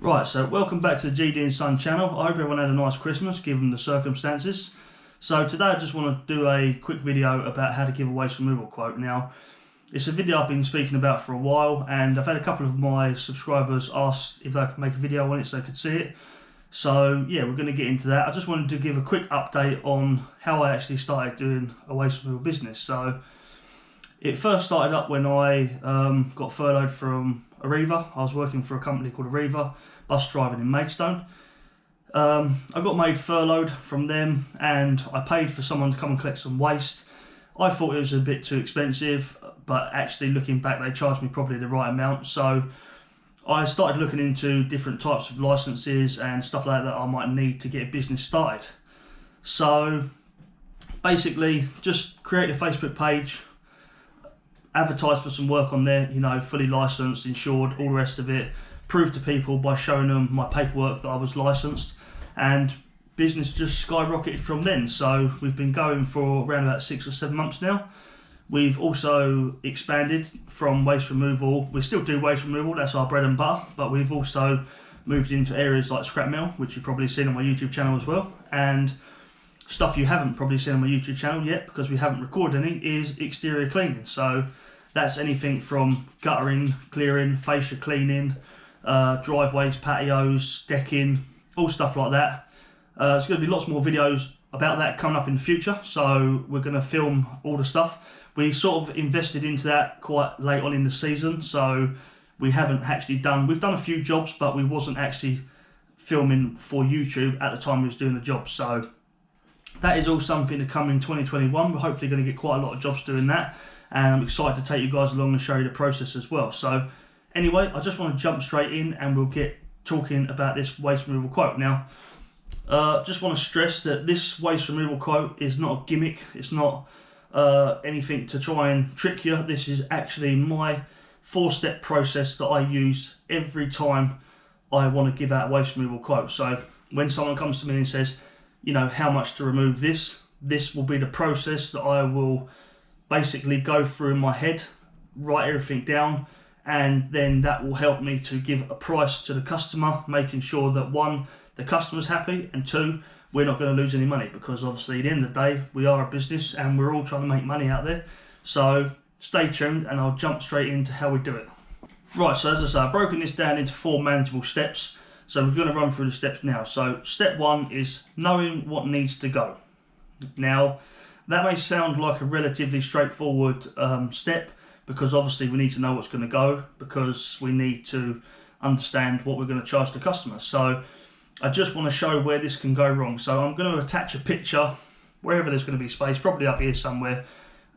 Right, so welcome back to the GD & Son channel. I hope everyone had a nice Christmas given the circumstances. So today I just want to do a quick video about how to give a waste removal quote. Now, it's a video I've been speaking about for a while, and I've had a couple of my subscribers ask if they could make a video on it so they could see it. So yeah, we're going to get into that. I just wanted to give a quick update on how I actually started doing a waste removal business. So it first started up when I got furloughed from Arriva. I was working for a company called Arriva, bus driving in Maidstone. I got made furloughed from them, and I paid for someone to come and collect some waste. I thought it was a bit too expensive, but actually looking back they charged me probably the right amount. So I started looking into different types of licenses and stuff like that I might need to get a business started. So basically just create a Facebook page, advertise for some work on there, you know, fully licensed, insured, all the rest of it, prove to people by showing them my paperwork that I was licensed, and business just skyrocketed from then. So we've been going for around about 6 or 7 months now. We've also expanded from waste removal. We still do waste removal, that's our bread and butter, but we've also moved into areas like scrap metal, which you've probably seen on my YouTube channel as well, and stuff you haven't probably seen on my YouTube channel yet because we haven't recorded any is exterior cleaning. So that's anything from guttering, clearing, fascia cleaning, driveways, patios, decking, all stuff like that. There's going to be lots more videos about that coming up in the future, so we're going to film all the stuff. We sort of invested into that quite late on in the season, so we haven't actually we've done a few jobs, but we wasn't actually filming for YouTube at the time we was doing the job. So that is all something to come in 2021. We're hopefully going to get quite a lot of jobs doing that, and I'm excited to take you guys along and show you the process as well. So anyway, I just want to jump straight in and we'll get talking about this waste removal quote. Now, just want to stress that this waste removal quote is not a gimmick. It's not anything to try and trick you. This is actually my 4-step process that I use every time I want to give out a waste removal quote. So when someone comes to me and says, you know, how much to remove this will be the process that I will basically go through in my head, write everything down, and then that will help me to give a price to the customer, making sure that 1, the customer's happy, and 2, we're not going to lose any money, because obviously at the end of the day we are a business and we're all trying to make money out there. So stay tuned and I'll jump straight into how we do it. Right, so as I say, I've broken this down into 4 manageable steps. So we're going to run through the steps now. So step 1 is knowing what needs to go. Now, that may sound like a relatively straightforward step, because obviously we need to know what's going to go, because we need to understand what we're going to charge the customer. So I just want to show where this can go wrong. So I'm going to attach a picture wherever there's going to be space, probably up here somewhere,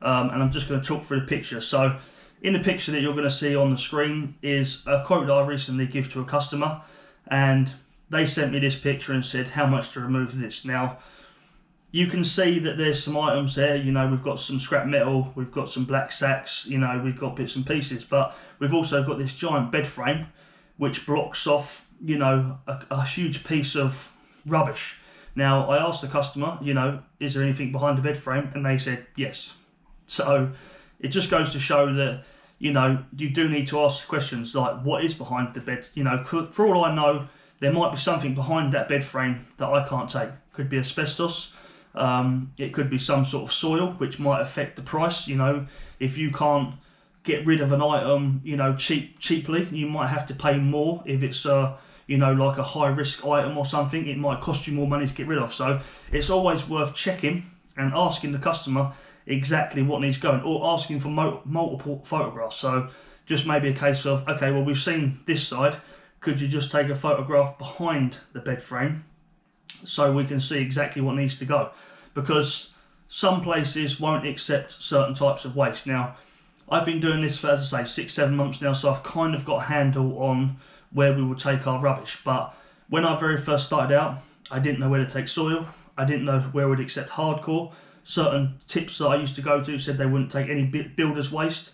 and I'm just going to talk through the picture. So in the picture that you're going to see on the screen is a quote that I recently gave to a customer, and they sent me this picture and said how much to remove this. Now you can see that there's some items there, you know, we've got some scrap metal, we've got some black sacks, you know, we've got bits and pieces, but we've also got this giant bed frame which blocks off, you know, a huge piece of rubbish. Now I asked the customer, you know, is there anything behind the bed frame, and they said yes. So it just goes to show that, you know, you do need to ask questions like, what is behind the bed? You know, for all I know, there might be something behind that bed frame that I can't take. Could be asbestos. It could be some sort of soil, which might affect the price. You know, if you can't get rid of an item, you know, cheaply, you might have to pay more. If it's you know, like a high risk item or something, it might cost you more money to get rid of. So it's always worth checking and asking the customer exactly what needs going, or asking for multiple photographs. So just maybe a case of, okay, well, we've seen this side, could you just take a photograph behind the bed frame so we can see exactly what needs to go, because some places won't accept certain types of waste. Now I've been doing this for, as I say, 6-7 months now, so I've kind of got a handle on where we will take our rubbish. But when I very first started out, I didn't know where to take soil, I didn't know where we'd accept hardcore. Certain tips that I used to go to said they wouldn't take any builder's waste.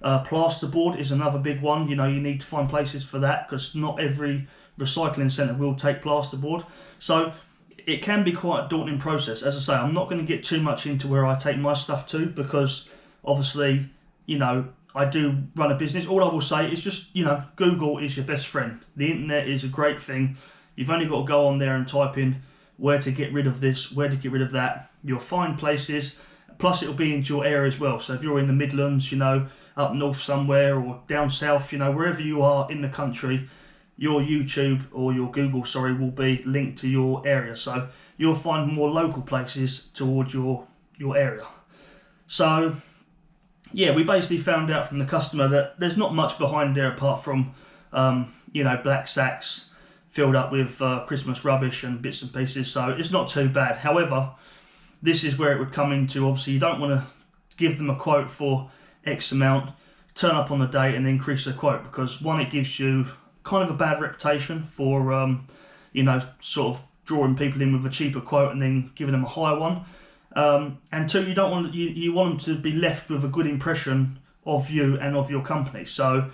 Plasterboard is another big one. You know, you need to find places for that, because not every recycling centre will take plasterboard. So it can be quite a daunting process. As I say, I'm not going to get too much into where I take my stuff to, because obviously, you know, I do run a business. All I will say is just, Google is your best friend. The internet is a great thing. You've only got to go on there and type in where to get rid of this, where to get rid of that. You'll find places, plus it'll be into your area as well. So if you're in the Midlands, up north somewhere, or down south, wherever you are in the country, your YouTube or your Google, will be linked to your area. So you'll find more local places towards your area. So yeah, we basically found out from the customer that there's not much behind there apart from, black sacks filled up with Christmas rubbish and bits and pieces. So it's not too bad. However, this is where it would come into, obviously you don't want to give them a quote for X amount, turn up on the day and increase the quote, because one, it gives you kind of a bad reputation for, sort of drawing people in with a cheaper quote and then giving them a higher one. And two, you don't want you want them to be left with a good impression of you and of your company. So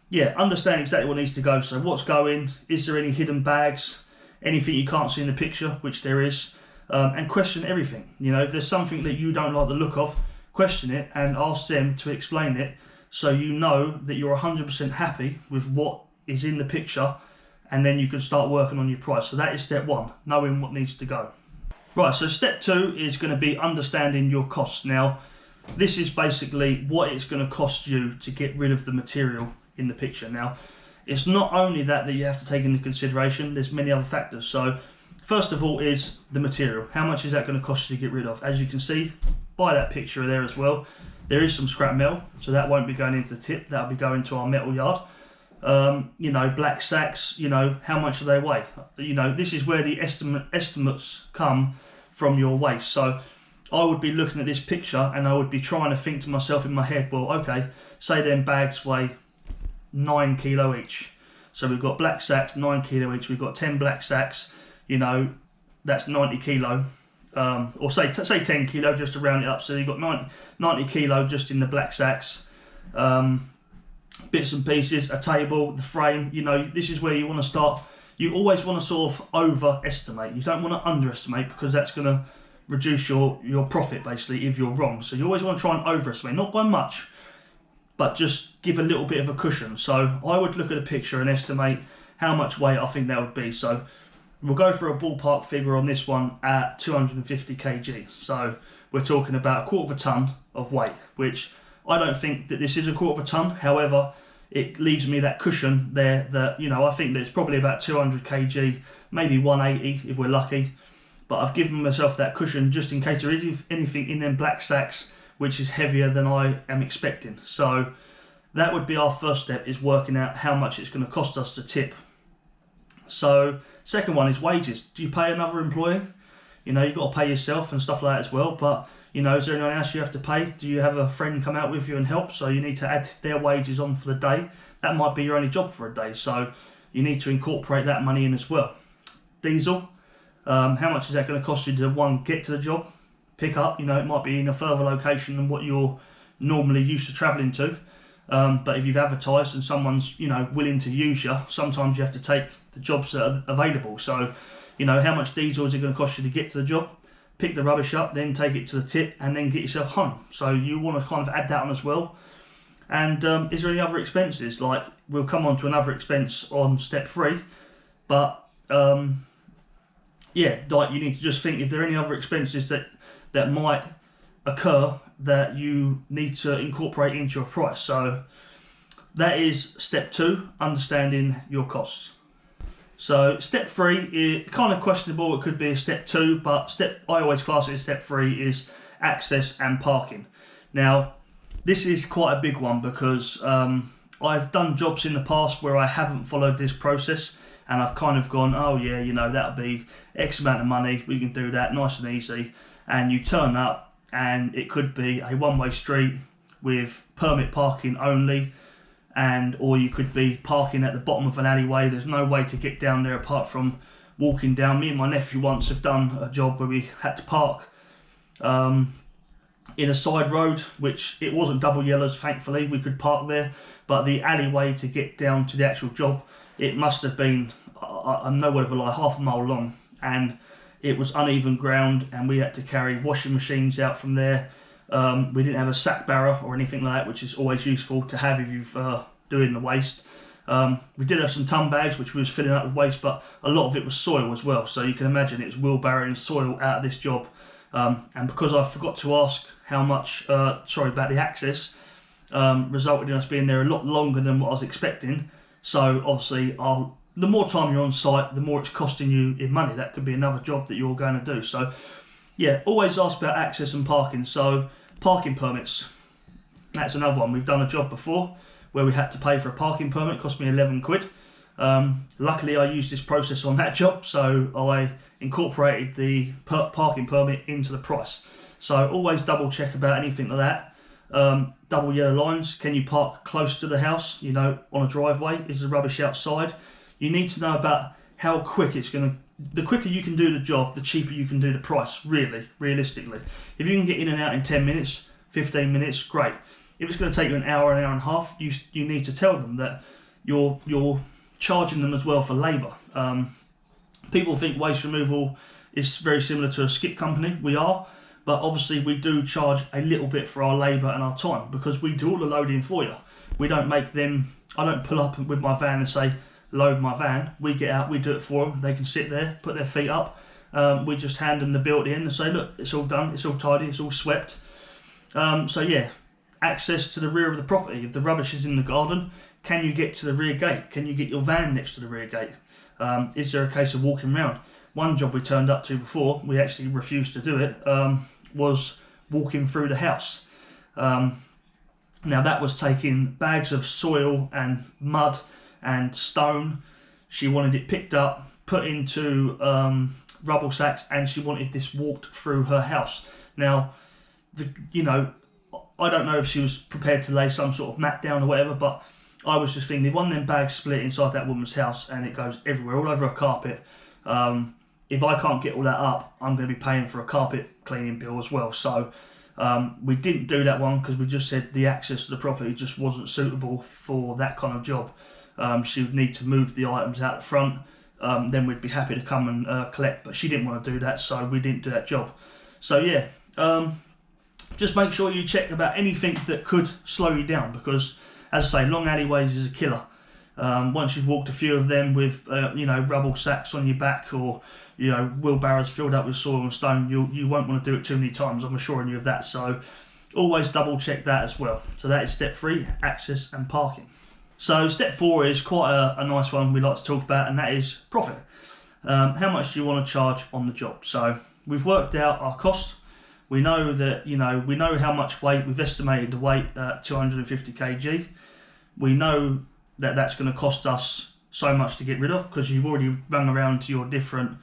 yeah, understand exactly what needs to go. So what's going, is there any hidden bags, anything you can't see in the picture, which there is, and question everything. If there's something that you don't like the look of, question it and ask them to explain it, so you know that you're 100% happy with what is in the picture, and then you can start working on your price. So that is step one, knowing what needs to go. Right, so step two is going to be understanding your costs. Now, this is basically what it's going to cost you to get rid of the material in the picture. Now, it's not only that you have to take into consideration, there's many other factors. So first of all is the material. How much is that going to cost you to get rid of? As you can see by that picture there as well, there is some scrap metal, so that won't be going into the tip, that'll be going to our metal yard. Black sacks, how much do they weigh? This is where the estimates come from your waste. So I would be looking at this picture and I would be trying to think to myself in my head, well, okay, say them bags weigh 9 kilo each. So we've got black sacks, 9 kilo each. We've got 10 black sacks, that's 90 kilo. Or say 10 kilo just to round it up. So you've got 90 kilo just in the black sacks. Bits and pieces, a table, the frame, this is where you want to start. You always want to sort of overestimate. You don't want to underestimate, because that's going to reduce your profit basically if you're wrong. So you always want to try and overestimate, not by much, but just give a little bit of a cushion. So I would look at a picture and estimate how much weight I think that would be. So we'll go for a ballpark figure on this one at 250 kg. So we're talking about a quarter of a ton of weight, which I don't think that this is a quarter of a ton. However, it leaves me that cushion there that, I think that it's probably about 200 kg, maybe 180 if we're lucky. But I've given myself that cushion just in case there is anything in them black sacks which is heavier than I am expecting. So that would be our first step, is working out how much it's going to cost us to tip. So second one is wages. Do you pay another employee? You've got to pay yourself and stuff like that as well. But, is there anyone else you have to pay? Do you have a friend come out with you and help? So you need to add their wages on for the day. That might be your only job for a day. So you need to incorporate that money in as well. Diesel. How much is that going to cost you to, one, get to the job, pick up? It might be in a further location than what you're normally used to travelling to. But if you've advertised and someone's, willing to use you, sometimes you have to take the jobs that are available. So, how much diesel is it going to cost you to get to the job? Pick the rubbish up, then take it to the tip, and then get yourself home. So you want to kind of add that on as well. And is there any other expenses? Like, we'll come on to another expense on step 3. But, you need to just think if there are any other expenses that might occur that you need to incorporate into your price. So that is step 2, understanding your costs. So step 3 is kind of questionable. It could be a step 2, but I always class it as step 3 is access and parking. Now, this is quite a big one because I've done jobs in the past where I haven't followed this process, and I've kind of gone, oh yeah, that'll be X amount of money, we can do that nice and easy. And you turn up and it could be a one-way street with permit parking only, or you could be parking at the bottom of an alleyway. There's no way to get down there apart from walking down. Me and my nephew once have done a job where we had to park in a side road, which it wasn't double yellows, thankfully we could park there, but the alleyway to get down to the actual job, it must have been, I'm no word of a lie, half a mile long, and it was uneven ground, and we had to carry washing machines out from there. We didn't have a sack barrow or anything like that, which is always useful to have if you're doing the waste. We did have some ton bags which we was filling up with waste, but a lot of it was soil as well, so you can imagine it was wheelbarrowing soil out of this job. And because I forgot to ask how much, about the access, resulted in us being there a lot longer than what I was expecting. So obviously the more time you're on site, the more it's costing you in money. That could be another job that you're going to do. So yeah, always ask about access and parking. So parking permits, that's another one. We've done a job before where we had to pay for a parking permit. It cost me 11 quid. Luckily I used this process on that job, so I incorporated the parking permit into the price. So always double check about anything like that. Double yellow lines, can you park close to the house, you know, on a driveway? Is the rubbish outside? You need to know about how quick it's going to, the quicker you can do the job, the cheaper you can do the price, really, realistically. If you can get in and out in 10 minutes, 15 minutes, great. If it's going to take you an hour and a half, you need to tell them that you're charging them as well for labour. People think waste removal is very similar to a skip company. We are, but obviously we do charge a little bit for our labour and our time because we do all the loading for you. We don't make them, I don't pull up with my van and say, load my van. We get out, we do it for them. They can sit there, put their feet up. We just hand them the bill at the end and say, look, it's all done, it's all tidy, it's all swept. So yeah, access to the rear of the property. If the rubbish is in the garden, can you get to the rear gate? Can you get your van next to the rear gate? Is there a case of walking around? One job we turned up to before, we actually refused to do it, was walking through the house. Now that was taking bags of soil and mud and stone. She wanted it picked up, put into rubble sacks, and she wanted this walked through her house. Now, I don't know if she was prepared to lay some sort of mat down or whatever, but I was just thinking, if one of them bags split inside that woman's house and it goes everywhere, all over her carpet, if I can't get all that up, I'm going to be paying for a carpet cleaning bill as well. So we didn't do that one because we just said the access to the property just wasn't suitable for that kind of job. She would need to move the items out the front, then we'd be happy to come and collect, but she didn't want to do that, so we didn't do that job. So yeah, just make sure you check about anything that could slow you down, because as I say, long alleyways is a killer. Once you've walked a few of them with rubble sacks on your back, or wheelbarrows filled up with soil and stone, you won't want to do it too many times, I'm assuring you of that. So always double check that as well. So that is step 3, access and parking. So step 4 is quite a nice one we like to talk about, and that is profit. How much do you want to charge on the job? So we've worked out our cost. We know that, we know how much weight, we've estimated the weight at 250 kg. We know that that's going to cost us so much to get rid of, because you've already run around to your different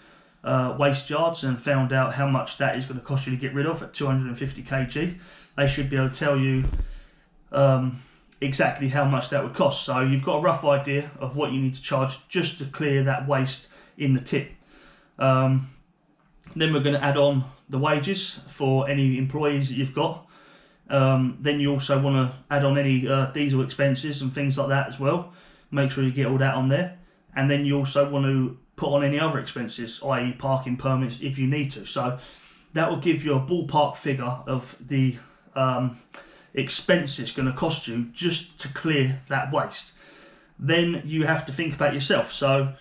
waste yards and found out how much that is going to cost you to get rid of at 250 kg. They should be able to tell you exactly how much that would cost. So you've got a rough idea of what you need to charge just to clear that waste in the tip. Then we're going to add on the wages for any employees that you've got. Then you also want to add on any diesel expenses and things like that as well. Make sure you get all that on there. And then you also want to put on any other expenses, i.e. parking permits, if you need to. So that will give you a ballpark figure of the expenses going to cost you just to clear that waste. Then you have to think about yourself. So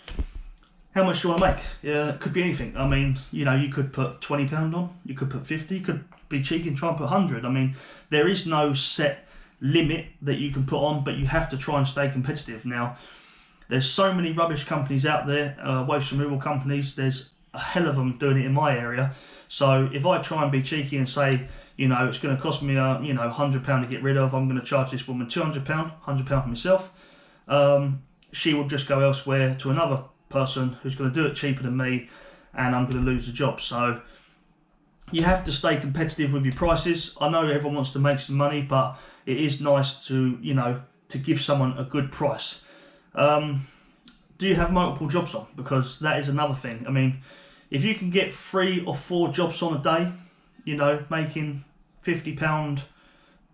how much do you want to make? It could be anything. I mean, you could put £20 on, you could put 50, you could be cheeky and try and put 100. I mean, there is no set limit that you can put on, but you have to try and stay competitive. Now, there's so many rubbish companies out there, waste removal companies, there's a hell of them doing it in my area. So if I try and be cheeky and say, it's going to cost me £100 to get rid of, I'm going to charge this woman £200, £100 for myself, she will just go elsewhere to another person who's going to do it cheaper than me, and I'm going to lose the job. So you have to stay competitive with your prices. I know everyone wants to make some money, but it is nice to to give someone a good price. Do you have multiple jobs on? Because that is another thing. I mean, if you can get 3 or 4 jobs on a day, making £50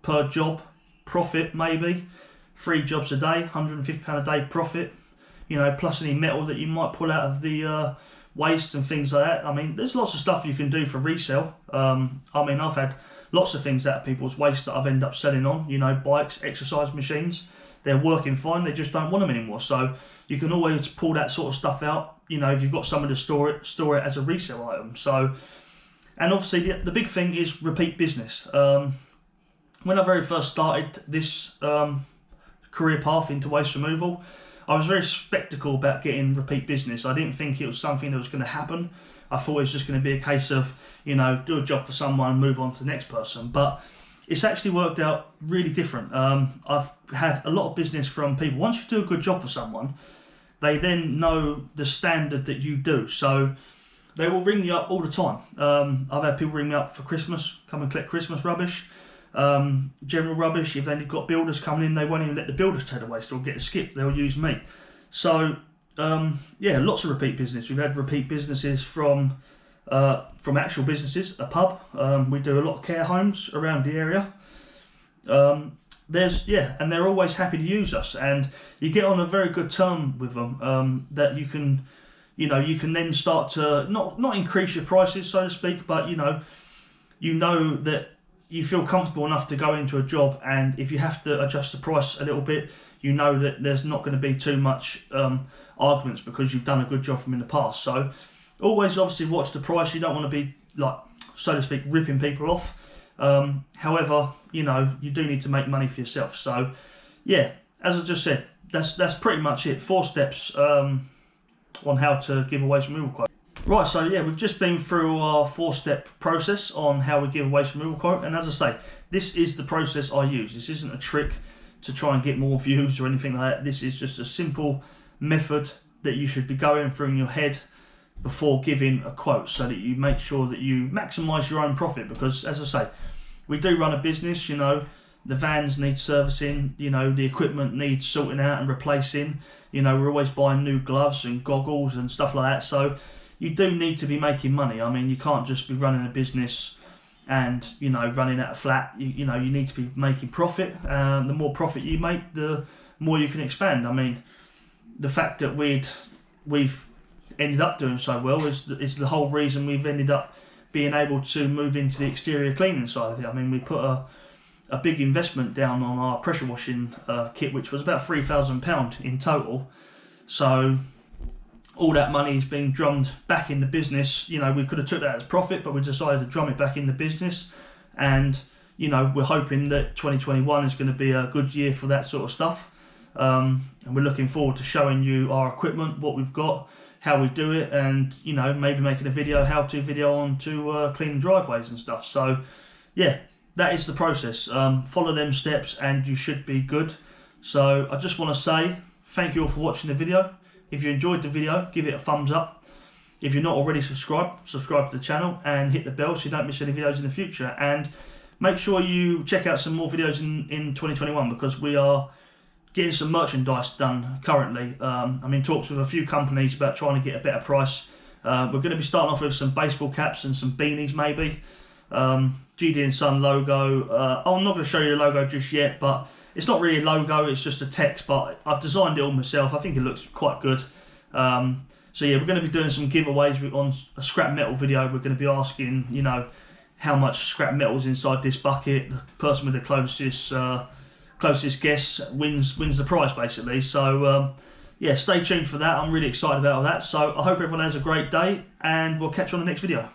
per job profit, maybe 3 jobs a day, £150 a day profit, plus any metal that you might pull out of the waste and things like that. I mean, there's lots of stuff you can do for resale. I mean, I've had lots of things out of people's waste that I've ended up selling on, you know, bikes, exercise machines. They're working fine, they just don't want them anymore. So you can always pull that sort of stuff out, you know, if you've got someone to store it as a resale item. So, and obviously the big thing is repeat business. When I very first started this career path into waste removal, I was very sceptical about getting repeat business. I didn't think it was something that was going to happen. I thought it was just going to be a case of, you know, do a job for someone, move on to the next person. But it's actually worked out really different. I've had a lot of business from people. Once you do a good job for someone, they then know the standard that you do. So they will ring you up all the time. I've had people ring me up for Christmas, come and collect Christmas rubbish. General rubbish. If they've got builders coming in, they won't even let the builders take the waste or get a skip. They'll use me. So yeah, lots of repeat business. We've had repeat businesses from actual businesses, a pub. We do a lot of care homes around the area. And they're always happy to use us, and you get on a very good term with them. That you can then start to not increase your prices, so to speak, but you know that you feel comfortable enough to go into a job, and if you have to adjust the price a little bit, you know that there's not going to be too much arguments because you've done a good job from in the past. So always obviously watch the price. You don't want to be, like, so to speak, ripping people off. However, you know, you do need to make money for yourself. So yeah, as I just said, that's pretty much it. 4 steps on how to give a waste removal quote. Right, so yeah, we've just been through our 4-step process on how we give a waste removal quote, and as I say, this is the process I use. This isn't a trick to try and get more views or anything like that. This is just a simple method that you should be going through in your head before giving a quote, so that you make sure that you maximise your own profit. Because as I say, we do run a business, you know, the vans need servicing, you know, the equipment needs sorting out and replacing, you know, we're always buying new gloves and goggles and stuff like that. So you do need to be making money. I mean, you can't just be running a business and, you know, running at a flat. You know, you need to be making profit. The more profit you make, the more you can expand. I mean, the fact that we've ended up doing so well is the whole reason we've ended up being able to move into the exterior cleaning side of it. I mean, we put a big investment down on our pressure washing kit, which was about £3,000 in total. So all that money is being drummed back in the business. You know, we could have took that as profit, but we decided to drum it back in the business. And, you know, we're hoping that 2021 is going to be a good year for that sort of stuff. And we're looking forward to showing you our equipment, what we've got, how we do it, and, you know, maybe making a how-to video on to clean driveways and stuff. So, yeah, that is the process. Follow them steps and you should be good. So I just want to say thank you all for watching the video. If you enjoyed the video, give it a thumbs up. If you're not already subscribed, subscribe to the channel and hit the bell so you don't miss any videos in the future. And make sure you check out some more videos in 2021, because we are getting some merchandise done currently. I'm in talks with a few companies about trying to get a better price. We're going to be starting off with some baseball caps and some beanies maybe. GD & Son logo. I'm not going to show you the logo just yet, but it's not really a logo, it's just a text, but I've designed it all myself. I think it looks quite good. So yeah, we're going to be doing some giveaways on a scrap metal video. We're going to be asking, you know, how much scrap metal is inside this bucket. The person with the closest guess wins the prize, basically. So yeah, stay tuned for that. I'm really excited about all that. So I hope everyone has a great day, and we'll catch you on the next video.